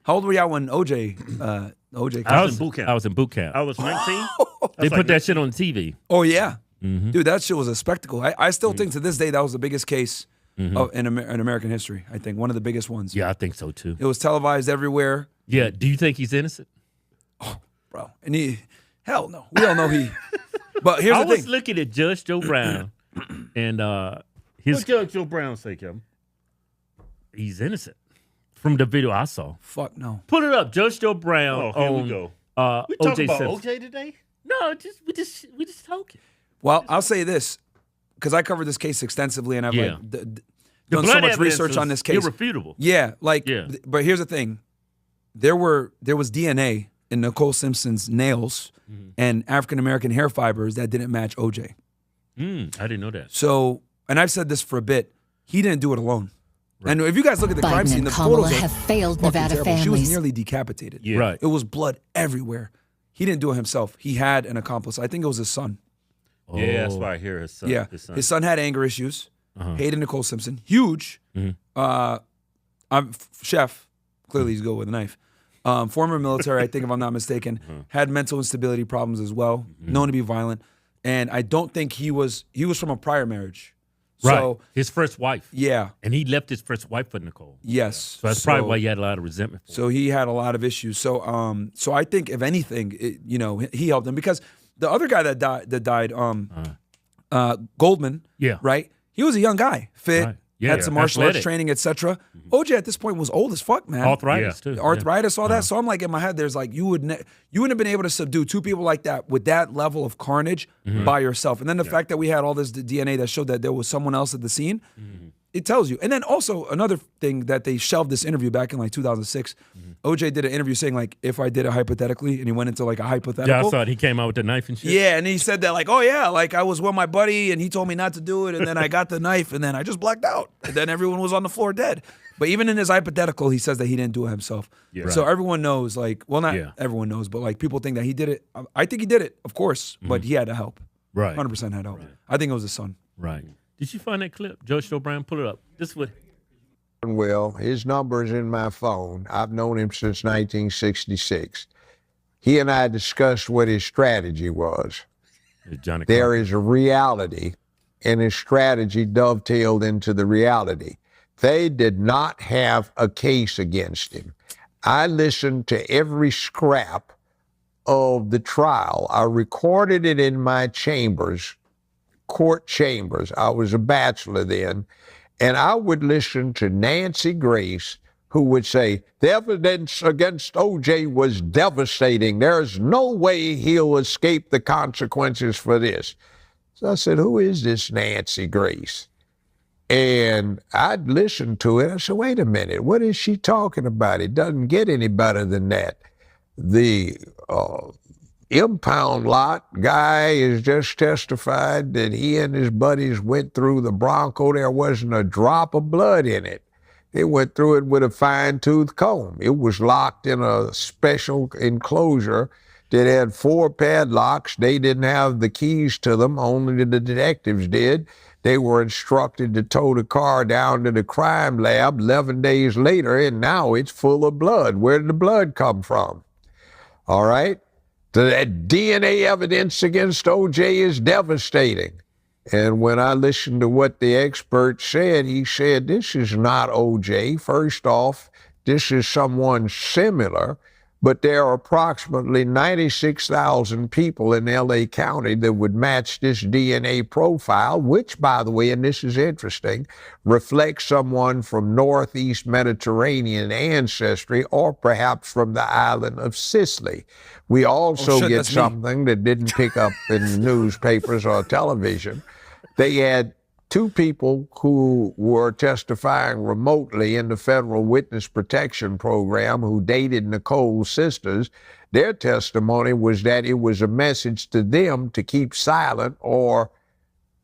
How old were y'all when OJ I was in boot camp. I was in boot camp. I was 19. They put that shit on TV. Oh, yeah. Mm-hmm. Dude, that shit was a spectacle. I still think to this day that was the biggest case in American history. I think one of the biggest ones. Yeah, I think so too. It was televised everywhere. Yeah. Do you think he's innocent? Oh, bro. And hell no. We all know he. But here's the thing. I was looking at Judge Joe Brown, and What Judge Joe Brown say, Kevin? he's innocent from the video I saw. Fuck no. Put it up, Judge Joe Brown. Oh, here we go. We talking about Simpson. OJ today? No, we just talking. Well, I'll say this, because I covered this case extensively, and I've Yeah. done The so blood much evidence research is on this case. irrefutable. Yeah, Yeah. But here's the thing: there was DNA in Nicole Simpson's nails and African American hair fibers that didn't match OJ. I didn't know that. So, and I've said this for a bit, he didn't do it alone. And if you guys look at the crime Biden scene, and the Kamala photos are have failed fucking Nevada terrible. She was families. nearly decapitated. Yeah. Right. It was blood everywhere. He didn't do it himself. He had an accomplice. I think it was his son. Yeah, that's why I hear his son. Yeah, his son had anger issues. Hated Nicole Simpson. Huge. Chef. Clearly, he's good with a knife. Former military, I think, if I'm not mistaken, had mental instability problems as well. Known to be violent, and I don't think he was from a prior marriage. Right. So His first wife. yeah, And he left his first wife for Nicole. yes. So that's probably why he had a lot of resentment for So he had a lot of issues. So so I think if anything, he helped him, because the other guy that died, Goldman, Yeah. right? He was a young guy, fit, Right. Yeah, had some martial arts athletic. training, etc. OJ at this point was old as fuck, man. Arthritis, too. Arthritis, all that. So I'm like, in my head, there's like, you wouldn't have been able to subdue two people like that with that level of carnage by yourself. And then the fact that we had all this DNA that showed that there was someone else at the scene, it tells you. And then also another thing that they shelved this interview back in like 2006. OJ did an interview saying like, if I did it hypothetically, and he went into like a hypothetical. Yeah, I saw it. He came out with the knife and shit. Yeah, and he said that like, oh yeah, like I was with my buddy and he told me not to do it, and then I got the knife and then I just blacked out, and then everyone was on the floor dead. But even in his hypothetical, he says that he didn't do it himself. Yeah. So everyone knows, like, well, not everyone knows, but like people think that he did it. I think he did it, of course, but he had to help. Right. 100% had help. I think it was his son. Right. Did you find that clip? Judge Joe Brown, pull it up. This is what. Well, his number is in my phone. I've known him since 1966. He and I discussed what his strategy was. Johnny There Clark. is a reality, and his strategy dovetailed into the reality. They did not have a case against him. I listened to every scrap of the trial. I recorded it in my chambers, court chambers. I was a bachelor then. And I would listen to Nancy Grace, who would say, the evidence against OJ was devastating. There's no way he'll escape the consequences for this. So I said, who is this Nancy Grace? And I'd listen to it. I said, wait a minute, what is she talking about? It doesn't get any better than that. The impound lot guy has just testified that he and his buddies went through the Bronco. There wasn't a drop of blood in it. They went through it with a fine-tooth comb. It was locked in a special enclosure that had 4 padlocks. They didn't have the keys to them, only the detectives did. They were instructed to tow the car down to the crime lab 11 days later, and now it's full of blood. Where did the blood come from? All right? The DNA evidence against OJ is devastating. And when I listened to what the expert said, he said, this is not OJ. First off, this is someone similar, but there are approximately 96,000 people in LA County that would match this DNA profile, which, by the way, and this is interesting, reflects someone from Northeast Mediterranean ancestry or perhaps from the island of Sicily. We also get something that didn't pick up in newspapers or television. They had 2 people who were testifying remotely in the Federal Witness Protection Program who dated Nicole's sisters. Their testimony was that it was a message to them to keep silent or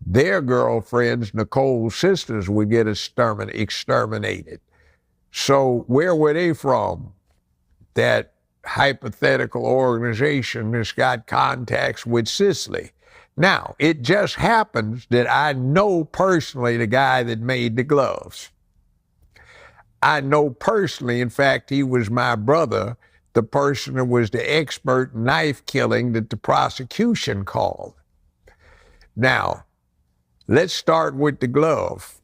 their girlfriends, Nicole's sisters, would get exterminated. So where were they from? That hypothetical organization that's got contacts with Sicily. Now, it just happens that I know personally the guy that made the gloves. I know personally, in fact, he was my brother, the person that was the expert knife killing that the prosecution called. Now, let's start with the glove.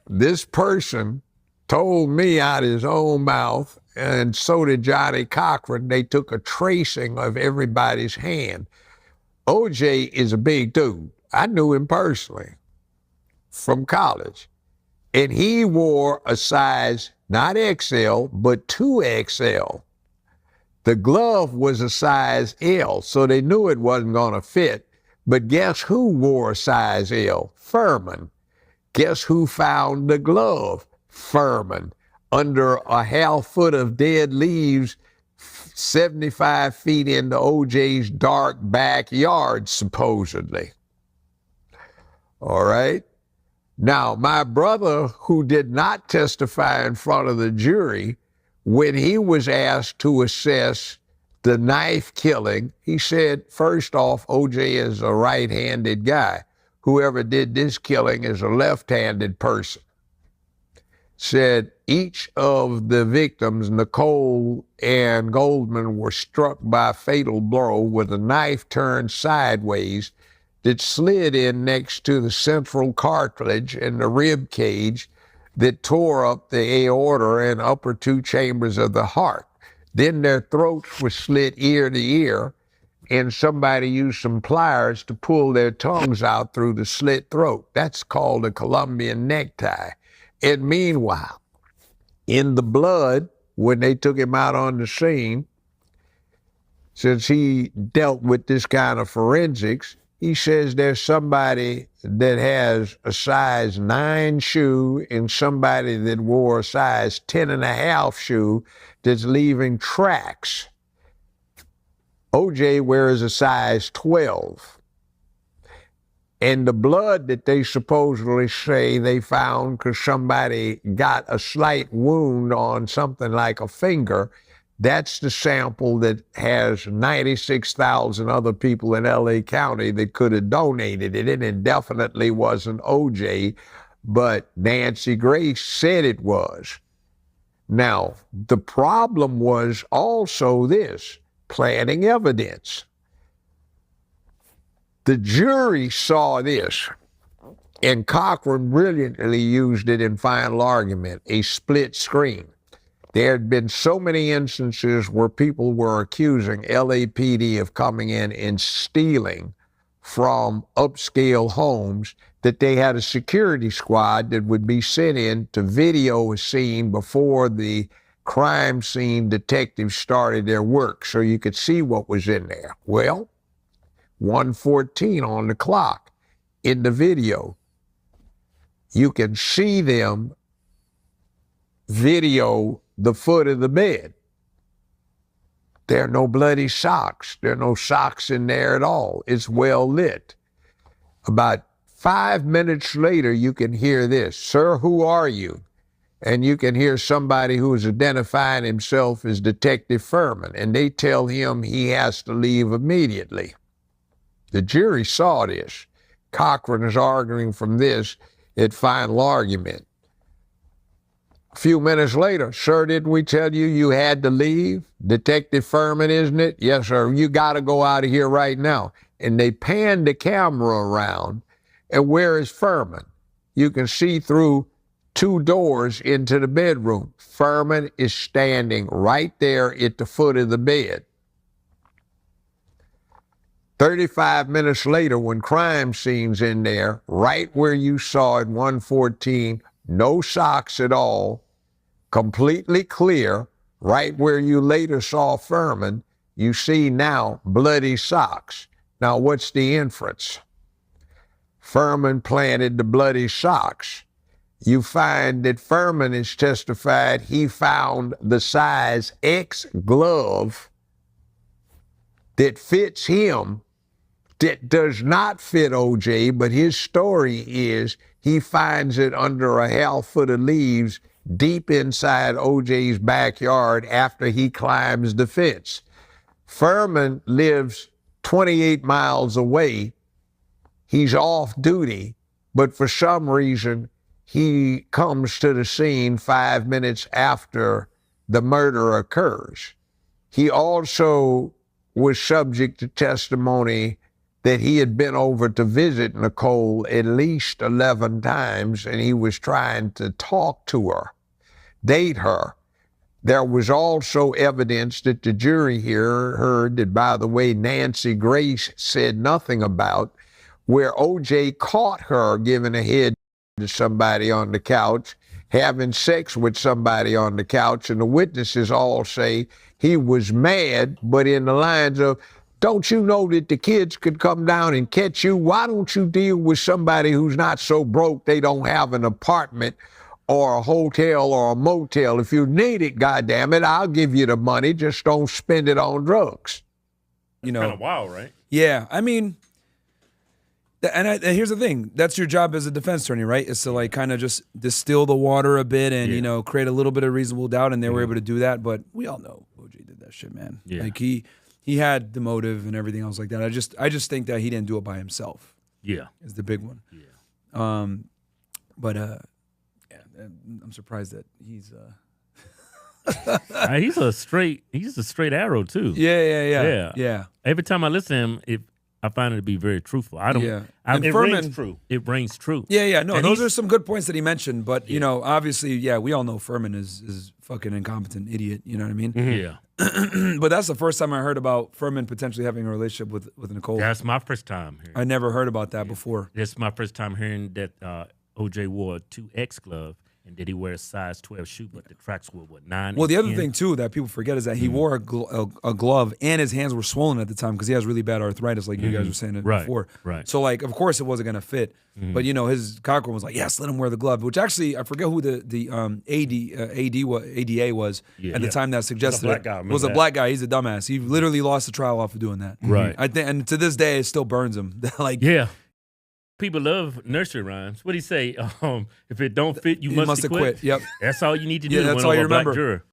This person told me out of his own mouth, and so did Johnny Cochran, they took a tracing of everybody's hand. OJ is a big dude. I knew him personally from college. And he wore a size, not XL, but 2XL. The glove was a size L, so they knew it wasn't gonna fit. But guess who wore a size L? Furman. Guess who found the glove? Furman. Under a half foot of dead leaves, 75 feet into OJ's dark backyard, supposedly. All right? Now, my brother, who did not testify in front of the jury, when he was asked to assess the knife killing, he said, first off, OJ is a right-handed guy. Whoever did this killing is a left-handed person. Said each of the victims, Nicole and Goldman, were struck by a fatal blow with a knife turned sideways that slid in next to the central cartilage in the rib cage that tore up the aorta and upper two chambers of the heart. Then their throats were slit ear to ear, and somebody used some pliers to pull their tongues out through the slit throat. That's called a Colombian necktie. And meanwhile, in the blood, when they took him out on the scene, since he dealt with this kind of forensics, he says there's somebody that has a size 9 shoe and somebody that wore a size 10.5 shoe that's leaving tracks. OJ wears a size 12. And the blood that they supposedly say they found because somebody got a slight wound on something like a finger, that's the sample that has 96,000 other people in LA County that could have donated it. And it definitely wasn't OJ, but Nancy Grace said it was. Now, the problem was also this, planting evidence. The jury saw this, and Cochran brilliantly used it in final argument, a split screen. There had been so many instances where people were accusing LAPD of coming in and stealing from upscale homes that they had a security squad that would be sent in to video a scene before the crime scene detectives started their work so you could see what was in there. Well, 1:14 on the clock in the video, you can see them video the foot of the bed. There are no bloody socks. There are no socks in there at all. It's well lit. About 5 minutes later, you can hear this, "Sir, who are you?" And you can hear somebody who is identifying himself as Detective Furman, and they tell him he has to leave immediately. The jury saw this. Cochran is arguing from this at final argument. A few minutes later, "Sir, didn't we tell you you had to leave? Detective Furman, isn't it?" "Yes, sir. You got to go out of here right now." And they pan the camera around, and where is Furman? You can see through 2 doors into the bedroom. Furman is standing right there at the foot of the bed. 35 minutes later, when crime scene's in there, right where you saw at 1:14, no socks at all, completely clear, right where you later saw Furman, you see now bloody socks. Now, what's the inference? Furman planted the bloody socks. You find that Furman has testified he found the size X glove that fits him that does not fit OJ, but his story is he finds it under a half foot of leaves deep inside OJ's backyard after he climbs the fence. Furman lives 28 miles away. He's off duty, but for some reason, he comes to the scene 5 minutes after the murder occurs. He also was subject to testimony that he had been over to visit Nicole at least 11 times, and he was trying to talk to her, date her. There was also evidence that the jury here heard that, by the way, Nancy Grace said nothing about, where O.J. caught her giving a head to somebody on the couch, having sex with somebody on the couch, and the witnesses all say he was mad, but in the lines of, don't you know that the kids could come down and catch you? Why don't you deal with somebody who's not so broke they don't have an apartment or a hotel or a motel? If you need it, goddammit, I'll give you the money. Just don't spend it on drugs. You know, kind of wild, right? Yeah, I mean, and here's the thing: that's your job as a defense attorney, right? Is to like kind of just distill the water a bit and you know create a little bit of reasonable doubt, and they were able to do that. But we all know OJ did that shit, man. Yeah. Like he had the motive and everything else like that. I just think that he didn't do it by himself. Yeah, is the big one. Yeah. But yeah, I'm surprised that he's. He's a straight arrow too. Yeah. Every time I listen to him, I find it to be very truthful. It rings true. It rings true. Yeah. No, and those are some good points that he mentioned. But you know, obviously, we all know Furman is fucking incompetent idiot. You know what I mean? Mm-hmm. Yeah. But that's the first time I heard about Furman potentially having a relationship with Nicole. That's my first time hearing. I never heard about that before. That's my first time hearing that OJ wore a 2X glove. And did he wear a size 12 shoe, but the tracks were, 9? Well, the other thing, too, that people forget is that he wore a glove and his hands were swollen at the time because he has really bad arthritis, like you guys were saying before. Right. So, like, of course it wasn't going to fit. But, you know, his cockroach was like, yes, let him wear the glove, which actually, I forget who the ADA was at the time that suggested it. Was a black guy. He's a dumbass. He literally lost the trial off of doing that. Right. I think, and to this day, it still burns him. Like, yeah. People love nursery rhymes. What do you say? If it don't fit, you must quit. Yep. That's all you need to do. Yeah, that's all you remember. Black juror.